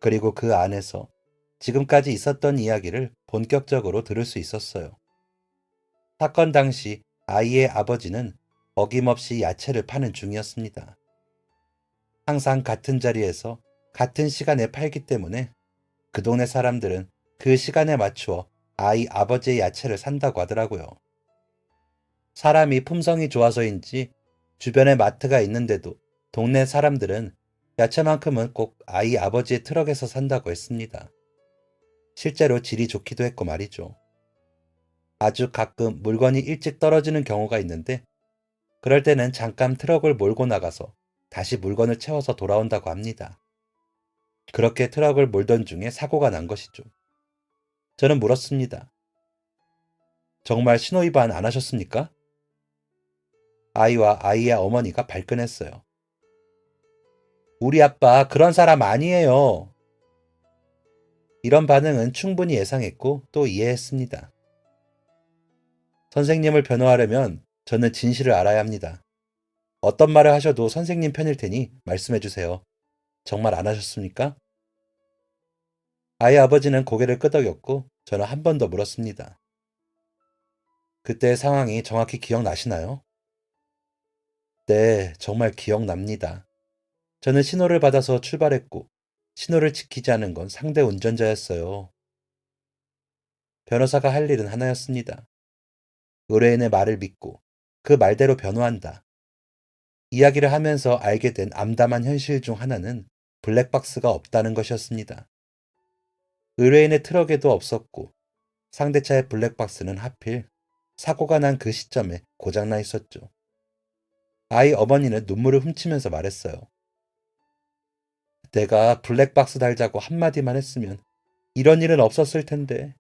그리고 그 안에서 지금까지 있었던 이야기를 본격적으로 들을 수 있었어요. 사건 당시 아이의 아버지는 어김없이 야채를 파는 중이었습니다. 항상 같은 자리에서 같은 시간에 팔기 때문에 그 동네 사람들은 그 시간에 맞추어 아이 아버지의 야채를 산다고 하더라고요. 사람이 품성이 좋아서인지 주변에 마트가 있는데도 동네 사람들은 야채만큼은 꼭 아이 아버지의 트럭에서 산다고 했습니다. 실제로 질이 좋기도 했고 말이죠. 아주 가끔 물건이 일찍 떨어지는 경우가 있는데 그럴 때는 잠깐 트럭을 몰고 나가서 다시 물건을 채워서 돌아온다고 합니다. 그렇게 트럭을 몰던 중에 사고가 난 것이죠. 저는 물었습니다. 정말 신호위반 안 하셨습니까? 아이와 아이의 어머니가 발끈했어요. 우리 아빠 그런 사람 아니에요. 이런 반응은 충분히 예상했고 또 이해했습니다. 선생님을 변호하려면 저는 진실을 알아야 합니다. 어떤 말을 하셔도 선생님 편일 테니 말씀해 주세요. 정말 안 하셨습니까? 아이 아버지는 고개를 끄덕였고 저는 한 번 더 물었습니다. 그때 상황이 정확히 기억나시나요? 네, 정말 기억납니다. 저는 신호를 받아서 출발했고 신호를 지키지 않은 건 상대 운전자였어요. 변호사가 할 일은 하나였습니다. 의뢰인의 말을 믿고 그 말대로 변호한다. 이야기를 하면서 알게 된 암담한 현실 중 하나는 블랙박스가 없다는 것이었습니다. 의뢰인의 트럭에도 없었고 상대차의 블랙박스는 하필 사고가 난 그 시점에 고장나 있었죠. 아이 어머니는 눈물을 훔치면서 말했어요. 내가 블랙박스 달자고 한마디만 했으면 이런 일은 없었을 텐데.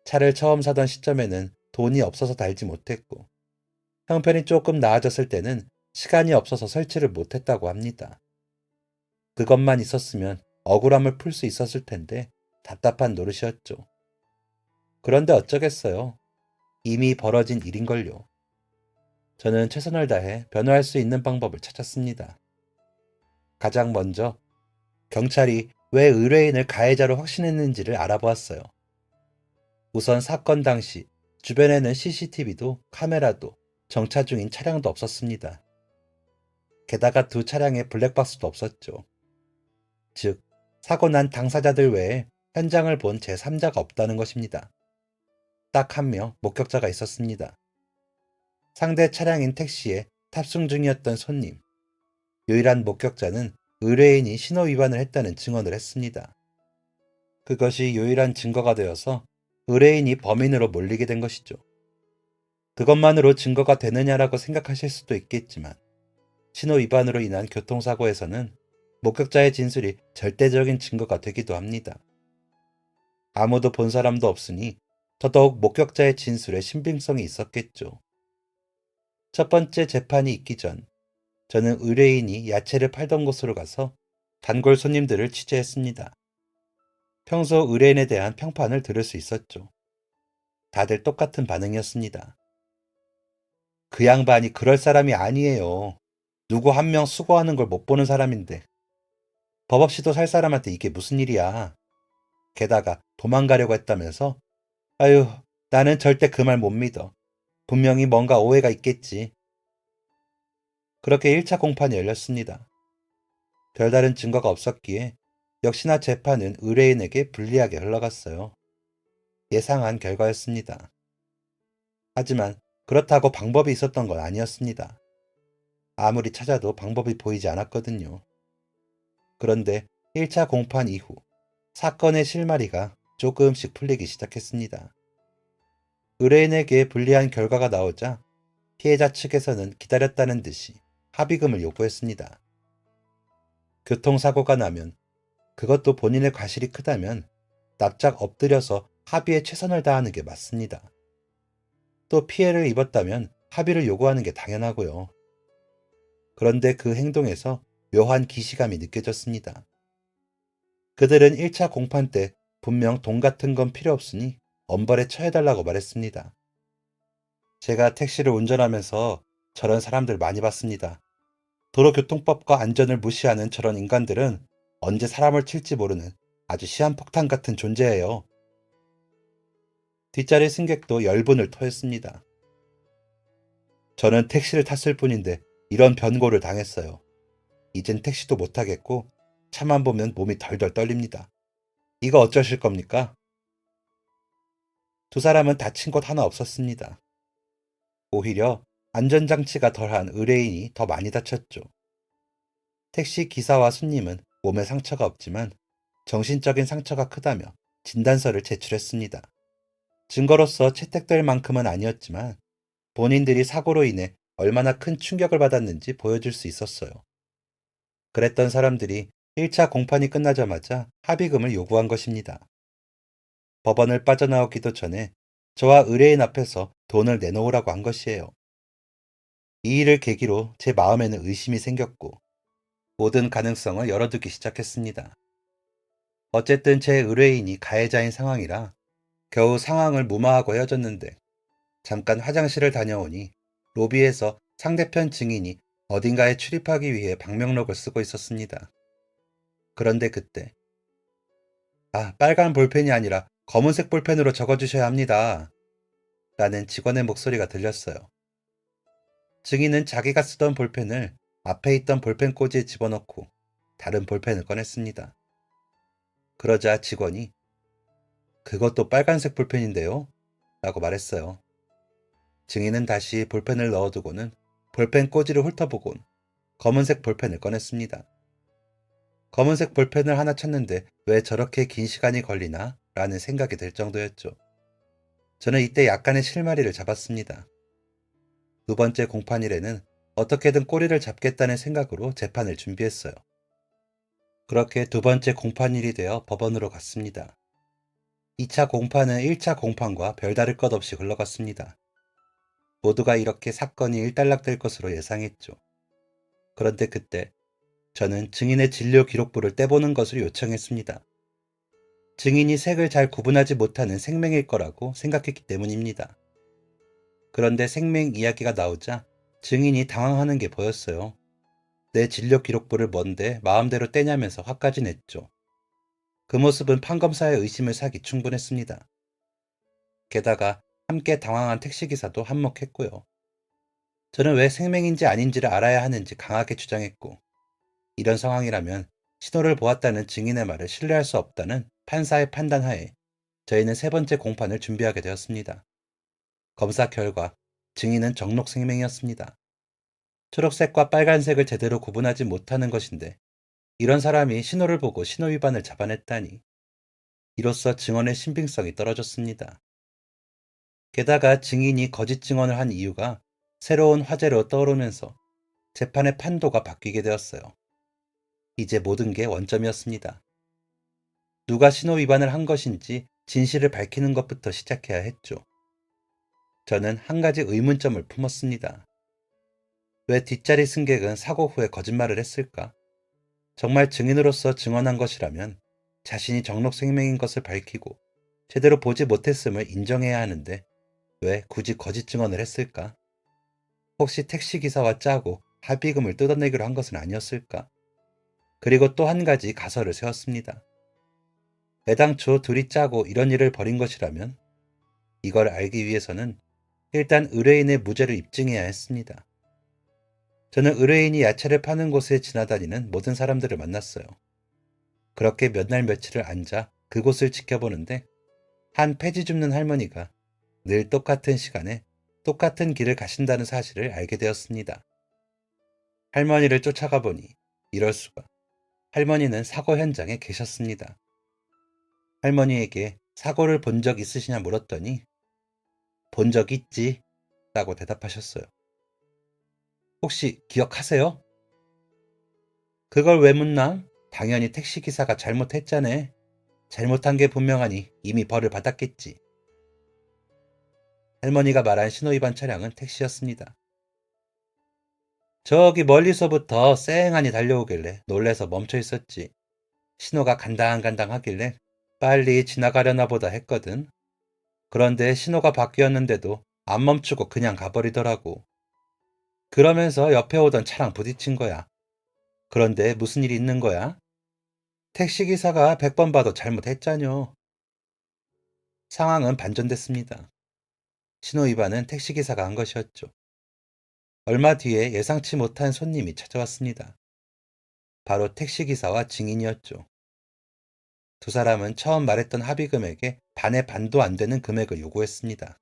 차를 처음 사던 시점에는 돈이 없어서 달지 못했고 형편이 조금 나아졌을 때는 시간이 없어서 설치를 못했다고 합니다. 그것만 있었으면 억울함을 풀 수 있었을 텐데 답답한 노릇이었죠. 그런데 어쩌겠어요. 이미 벌어진 일인걸요. 저는 최선을 다해 변호할 수 있는 방법을 찾았습니다. 가장 먼저 경찰이 왜 의뢰인을 가해자로 확신했는지를 알아보았어요. 우선 사건 당시 주변에는 CCTV도 카메라도 정차 중인 차량도 없었습니다. 게다가 두 차량에 블랙박스도 없었죠. 즉, 사고 난 당사자들 외에 현장을 본 제3자가 없다는 것입니다. 딱 한 명 목격자가 있었습니다. 상대 차량인 택시에 탑승 중이었던 손님. 유일한 목격자는 의뢰인이 신호 위반을 했다는 증언을 했습니다. 그것이 유일한 증거가 되어서 의뢰인이 범인으로 몰리게 된 것이죠. 그것만으로 증거가 되느냐라고 생각하실 수도 있겠지만 신호 위반으로 인한 교통사고에서는 목격자의 진술이 절대적인 증거가 되기도 합니다. 아무도 본 사람도 없으니 더더욱 목격자의 진술에 신빙성이 있었겠죠. 첫 번째 재판이 있기 전 저는 의뢰인이 야채를 팔던 곳으로 가서 단골 손님들을 취재했습니다. 평소 의뢰인에 대한 평판을 들을 수 있었죠. 다들 똑같은 반응이었습니다. 그 양반이 그럴 사람이 아니에요. 누구 한 명 수고하는 걸 못 보는 사람인데 법 없이도 살 사람한테 이게 무슨 일이야. 게다가 도망가려고 했다면서? 아유, 나는 절대 그 말 못 믿어. 분명히 뭔가 오해가 있겠지. 그렇게 1차 공판이 열렸습니다. 별다른 증거가 없었기에 역시나 재판은 의뢰인에게 불리하게 흘러갔어요. 예상한 결과였습니다. 하지만 그렇다고 방법이 있었던 건 아니었습니다. 아무리 찾아도 방법이 보이지 않았거든요. 그런데 1차 공판 이후 사건의 실마리가 조금씩 풀리기 시작했습니다. 의뢰인에게 불리한 결과가 나오자 피해자 측에서는 기다렸다는 듯이 합의금을 요구했습니다. 교통사고가 나면, 그것도 본인의 과실이 크다면 납작 엎드려서 합의에 최선을 다하는 게 맞습니다. 또 피해를 입었다면 합의를 요구하는 게 당연하고요. 그런데 그 행동에서 묘한 기시감이 느껴졌습니다. 그들은 1차 공판 때 분명 돈 같은 건 필요 없으니 엄벌에 처해달라고 말했습니다. 제가 택시를 운전하면서 저런 사람들 많이 봤습니다. 도로교통법과 안전을 무시하는 저런 인간들은 언제 사람을 칠지 모르는 아주 시한폭탄 같은 존재예요. 뒷자리 승객도 열분을 토했습니다. 저는 택시를 탔을 뿐인데 이런 변고를 당했어요. 이젠 택시도 못 타겠고 차만 보면 몸이 덜덜 떨립니다. 이거 어쩌실 겁니까? 두 사람은 다친 곳 하나 없었습니다. 오히려 안전장치가 덜한 의뢰인이 더 많이 다쳤죠. 택시 기사와 손님은 몸에 상처가 없지만 정신적인 상처가 크다며 진단서를 제출했습니다. 증거로서 채택될 만큼은 아니었지만 본인들이 사고로 인해 얼마나 큰 충격을 받았는지 보여줄 수 있었어요. 그랬던 사람들이 1차 공판이 끝나자마자 합의금을 요구한 것입니다. 법원을 빠져나오기도 전에 저와 의뢰인 앞에서 돈을 내놓으라고 한 것이에요. 이 일을 계기로 제 마음에는 의심이 생겼고 모든 가능성을 열어두기 시작했습니다. 어쨌든 제 의뢰인이 가해자인 상황이라 겨우 상황을 무마하고 헤어졌는데 잠깐 화장실을 다녀오니 로비에서 상대편 증인이 어딘가에 출입하기 위해 방명록을 쓰고 있었습니다. 그런데 그때 빨간 볼펜이 아니라 검은색 볼펜으로 적어주셔야 합니다. 라는 직원의 목소리가 들렸어요. 증인은 자기가 쓰던 볼펜을 앞에 있던 볼펜 꽂이에 집어넣고 다른 볼펜을 꺼냈습니다. 그러자 직원이 그것도 빨간색 볼펜인데요? 라고 말했어요. 증인은 다시 볼펜을 넣어두고는 볼펜 꽂이를 훑어보곤 검은색 볼펜을 꺼냈습니다. 검은색 볼펜을 하나 찾는데 왜 저렇게 긴 시간이 걸리나? 라는 생각이 들 정도였죠. 저는 이때 약간의 실마리를 잡았습니다. 두 번째 공판일에는 어떻게든 꼬리를 잡겠다는 생각으로 재판을 준비했어요. 그렇게 두 번째 공판일이 되어 법원으로 갔습니다. 2차 공판은 1차 공판과 별다를 것 없이 흘러갔습니다. 모두가 이렇게 사건이 일단락될 것으로 예상했죠. 그런데 그때 저는 증인의 진료 기록부를 떼보는 것을 요청했습니다. 증인이 색을 잘 구분하지 못하는 생맹일 거라고 생각했기 때문입니다. 그런데 생맹 이야기가 나오자 증인이 당황하는 게 보였어요. 내 진료 기록부를 뭔데 마음대로 떼냐면서 화까지 냈죠. 그 모습은 판검사의 의심을 사기 충분했습니다. 게다가 함께 당황한 택시기사도 한몫했고요. 저는 왜 생맹인지 아닌지를 알아야 하는지 강하게 주장했고, 이런 상황이라면 신호를 보았다는 증인의 말을 신뢰할 수 없다는 판사의 판단하에 저희는 세 번째 공판을 준비하게 되었습니다. 검사 결과 증인은 정록 생맹이었습니다. 초록색과 빨간색을 제대로 구분하지 못하는 것인데 이런 사람이 신호를 보고 신호 위반을 잡아냈다니 이로써 증언의 신빙성이 떨어졌습니다. 게다가 증인이 거짓 증언을 한 이유가 새로운 화제로 떠오르면서 재판의 판도가 바뀌게 되었어요. 이제 모든 게 원점이었습니다. 누가 신호 위반을 한 것인지 진실을 밝히는 것부터 시작해야 했죠. 저는 한 가지 의문점을 품었습니다. 왜 뒷자리 승객은 사고 후에 거짓말을 했을까? 정말 증인으로서 증언한 것이라면 자신이 정록생명인 것을 밝히고 제대로 보지 못했음을 인정해야 하는데 왜 굳이 거짓 증언을 했을까? 혹시 택시기사와 짜고 합의금을 뜯어내기로 한 것은 아니었을까? 그리고 또 한 가지 가설을 세웠습니다. 애당초 둘이 짜고 이런 일을 벌인 것이라면 이걸 알기 위해서는 일단 의뢰인의 무죄를 입증해야 했습니다. 저는 의뢰인이 야채를 파는 곳에 지나다니는 모든 사람들을 만났어요. 그렇게 몇 날 며칠을 앉아 그곳을 지켜보는데 한 폐지 줍는 할머니가 늘 똑같은 시간에 똑같은 길을 가신다는 사실을 알게 되었습니다. 할머니를 쫓아가 보니 이럴 수가. 할머니는 사고 현장에 계셨습니다. 할머니에게 사고를 본 적 있으시냐 물었더니 본 적 있지 라고 대답하셨어요. 혹시 기억하세요? 그걸 왜 묻나? 당연히 택시기사가 잘못했자네. 잘못한 게 분명하니 이미 벌을 받았겠지. 할머니가 말한 신호위반 차량은 택시였습니다. 저기 멀리서부터 쌩하니 달려오길래 놀래서 멈춰 있었지. 신호가 간당간당하길래 빨리 지나가려나 보다 했거든. 그런데 신호가 바뀌었는데도 안 멈추고 그냥 가버리더라고. 그러면서 옆에 오던 차랑 부딪힌 거야. 그런데 무슨 일이 있는 거야? 택시기사가 100번 봐도 잘못했잖요. 상황은 반전됐습니다. 신호위반은 택시기사가 한 것이었죠. 얼마 뒤에 예상치 못한 손님이 찾아왔습니다. 바로 택시기사와 증인이었죠. 두 사람은 처음 말했던 합의금액의 반의 반도 안 되는 금액을 요구했습니다.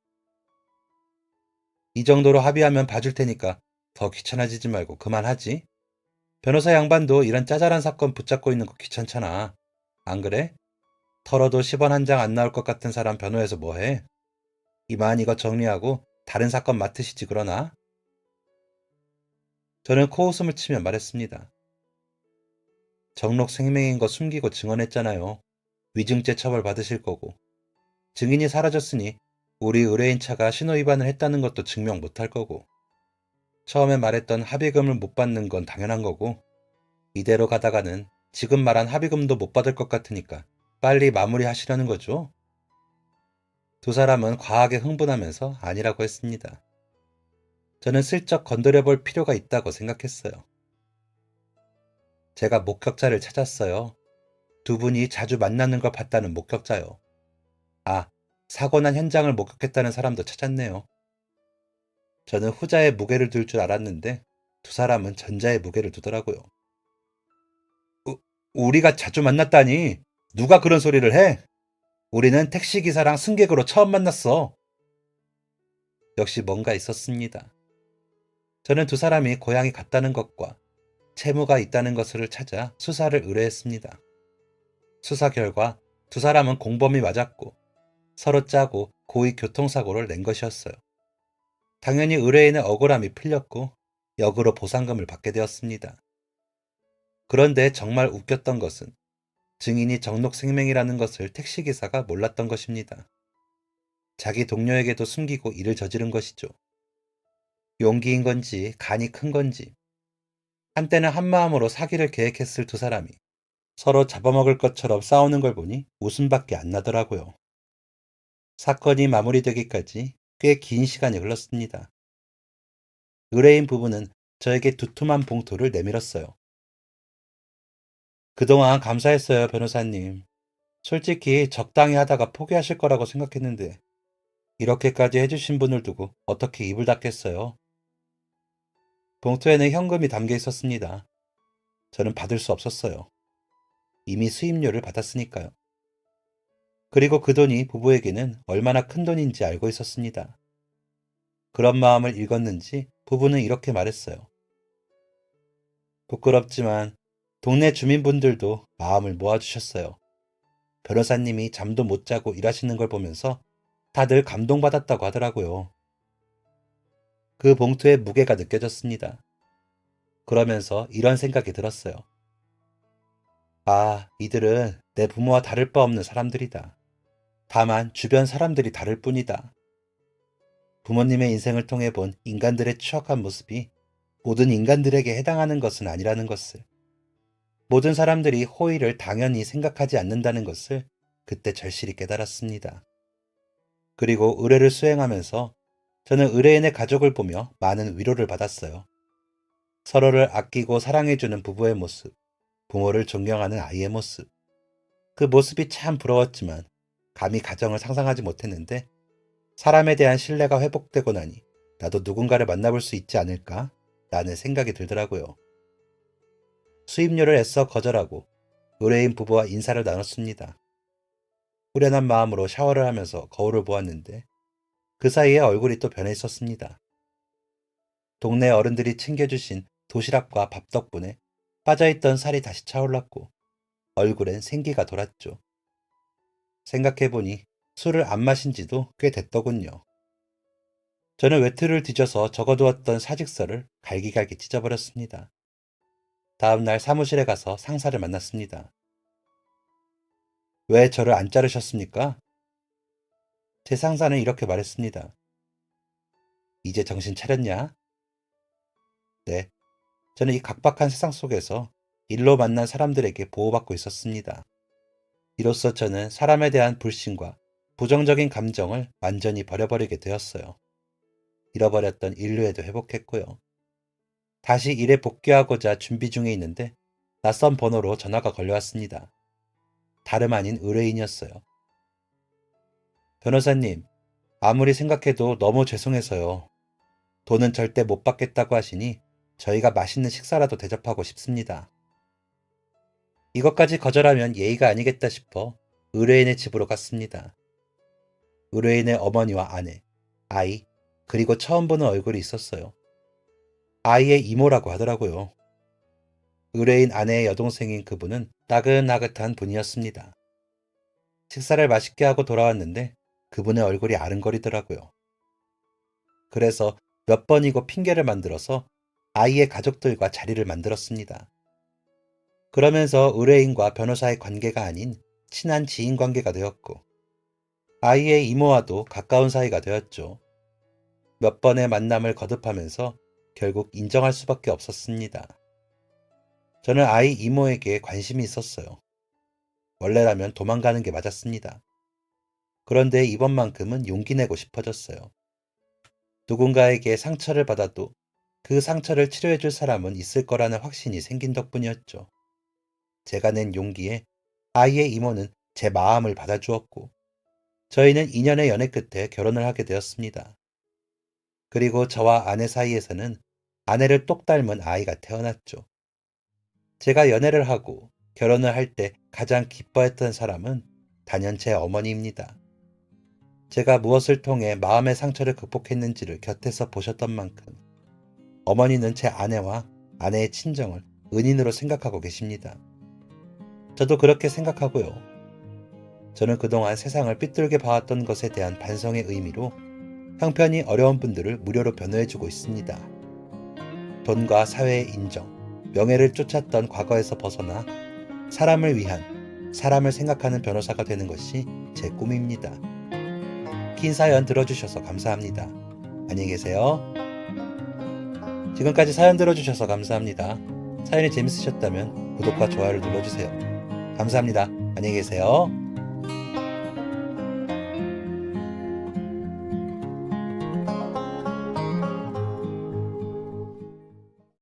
이 정도로 합의하면 봐줄 테니까 더 귀찮아지지 말고 그만하지. 변호사 양반도 이런 짜잘한 사건 붙잡고 있는 거 귀찮잖아. 안 그래? 털어도 10원 한 장 안 나올 것 같은 사람 변호해서 뭐해? 이만 이거 정리하고 다른 사건 맡으시지 그러나? 저는 코웃음을 치며 말했습니다. 정록 생명인 거 숨기고 증언했잖아요. 위증죄 처벌 받으실 거고. 증인이 사라졌으니 우리 의뢰인 차가 신호위반을 했다는 것도 증명 못할 거고. 처음에 말했던 합의금을 못 받는 건 당연한 거고. 이대로 가다가는 지금 말한 합의금도 못 받을 것 같으니까 빨리 마무리하시려는 거죠. 두 사람은 과하게 흥분하면서 아니라고 했습니다. 저는 슬쩍 건드려볼 필요가 있다고 생각했어요. 제가 목격자를 찾았어요. 두 분이 자주 만나는 걸 봤다는 목격자요. 아, 사고 난 현장을 목격했다는 사람도 찾았네요. 저는 후자의 무게를 둘 줄 알았는데 두 사람은 전자의 무게를 두더라고요. 우리가 자주 만났다니 누가 그런 소리를 해? 우리는 택시기사랑 승객으로 처음 만났어. 역시 뭔가 있었습니다. 저는 두 사람이 고향이 같다는 것과 채무가 있다는 것을 찾아 수사를 의뢰했습니다. 수사 결과 두 사람은 공범이 맞았고 서로 짜고 고의 교통사고를 낸 것이었어요. 당연히 의뢰인의 억울함이 풀렸고 역으로 보상금을 받게 되었습니다. 그런데 정말 웃겼던 것은 증인이 정록생명이라는 것을 택시기사가 몰랐던 것입니다. 자기 동료에게도 숨기고 일을 저지른 것이죠. 용기인 건지 간이 큰 건지 한때는 한마음으로 사기를 계획했을 두 사람이 서로 잡아먹을 것처럼 싸우는 걸 보니 웃음밖에 안 나더라고요. 사건이 마무리되기까지 꽤 긴 시간이 흘렀습니다. 의뢰인 부부는 저에게 두툼한 봉투를 내밀었어요. 그동안 감사했어요, 변호사님. 솔직히 적당히 하다가 포기하실 거라고 생각했는데 이렇게까지 해주신 분을 두고 어떻게 입을 닫겠어요? 봉투에는 현금이 담겨 있었습니다. 저는 받을 수 없었어요. 이미 수임료를 받았으니까요. 그리고 그 돈이 부부에게는 얼마나 큰 돈인지 알고 있었습니다. 그런 마음을 읽었는지 부부는 이렇게 말했어요. 부끄럽지만 동네 주민분들도 마음을 모아주셨어요. 변호사님이 잠도 못 자고 일하시는 걸 보면서 다들 감동받았다고 하더라고요. 그 봉투의 무게가 느껴졌습니다. 그러면서 이런 생각이 들었어요. 아, 이들은 내 부모와 다를 바 없는 사람들이다. 다만 주변 사람들이 다를 뿐이다. 부모님의 인생을 통해 본 인간들의 추악한 모습이 모든 인간들에게 해당하는 것은 아니라는 것을. 모든 사람들이 호의를 당연히 생각하지 않는다는 것을 그때 절실히 깨달았습니다. 그리고 의뢰를 수행하면서 저는 의뢰인의 가족을 보며 많은 위로를 받았어요. 서로를 아끼고 사랑해주는 부부의 모습, 부모를 존경하는 아이의 모습. 그 모습이 참 부러웠지만 감히 가정을 상상하지 못했는데 사람에 대한 신뢰가 회복되고 나니 나도 누군가를 만나볼 수 있지 않을까? 라는 생각이 들더라고요. 수입료를 애써 거절하고 의뢰인 부부와 인사를 나눴습니다. 후련한 마음으로 샤워를 하면서 거울을 보았는데 그 사이에 얼굴이 또 변해 있었습니다. 동네 어른들이 챙겨주신 도시락과 밥 덕분에 빠져있던 살이 다시 차올랐고 얼굴엔 생기가 돌았죠. 생각해보니 술을 안 마신 지도 꽤 됐더군요. 저는 외투를 뒤져서 적어두었던 사직서를 갈기갈기 찢어버렸습니다. 다음날 사무실에 가서 상사를 만났습니다. 왜 저를 안 자르셨습니까? 제 상사는 이렇게 말했습니다. 이제 정신 차렸냐? 네, 저는 이 각박한 세상 속에서 일로 만난 사람들에게 보호받고 있었습니다. 이로써 저는 사람에 대한 불신과 부정적인 감정을 완전히 버려버리게 되었어요. 잃어버렸던 인류애도 회복했고요. 다시 일에 복귀하고자 준비 중에 있는데 낯선 번호로 전화가 걸려왔습니다. 다름 아닌 의뢰인이었어요. 변호사님, 아무리 생각해도 너무 죄송해서요. 돈은 절대 못 받겠다고 하시니 저희가 맛있는 식사라도 대접하고 싶습니다. 이것까지 거절하면 예의가 아니겠다 싶어 의뢰인의 집으로 갔습니다. 의뢰인의 어머니와 아내, 아이, 그리고 처음 보는 얼굴이 있었어요. 아이의 이모라고 하더라고요. 의뢰인 아내의 여동생인 그분은 나긋나긋한 분이었습니다. 식사를 맛있게 하고 돌아왔는데 그분의 얼굴이 아른거리더라고요. 그래서 몇 번이고 핑계를 만들어서 아이의 가족들과 자리를 만들었습니다. 그러면서 의뢰인과 변호사의 관계가 아닌 친한 지인 관계가 되었고 아이의 이모와도 가까운 사이가 되었죠. 몇 번의 만남을 거듭하면서 결국 인정할 수밖에 없었습니다. 저는 아이 이모에게 관심이 있었어요. 원래라면 도망가는 게 맞았습니다. 그런데 이번만큼은 용기 내고 싶어졌어요. 누군가에게 상처를 받아도 그 상처를 치료해줄 사람은 있을 거라는 확신이 생긴 덕분이었죠. 제가 낸 용기에 아이의 이모는 제 마음을 받아주었고 저희는 2년의 연애 끝에 결혼을 하게 되었습니다. 그리고 저와 아내 사이에서는 아내를 똑 닮은 아이가 태어났죠. 제가 연애를 하고 결혼을 할 때 가장 기뻐했던 사람은 단연 제 어머니입니다. 제가 무엇을 통해 마음의 상처를 극복했는지를 곁에서 보셨던 만큼 어머니는 제 아내와 아내의 친정을 은인으로 생각하고 계십니다. 저도 그렇게 생각하고요. 저는 그동안 세상을 삐뚤게 봐왔던 것에 대한 반성의 의미로 형편이 어려운 분들을 무료로 변호해주고 있습니다. 돈과 사회의 인정, 명예를 쫓았던 과거에서 벗어나 사람을 위한, 사람을 생각하는 변호사가 되는 것이 제 꿈입니다. 긴 사연 들어주셔서 감사합니다. 안녕히 계세요. 지금까지 사연 들어주셔서 감사합니다. 사연이 재밌으셨다면 구독과 좋아요를 눌러주세요. 감사합니다. 안녕히 계세요.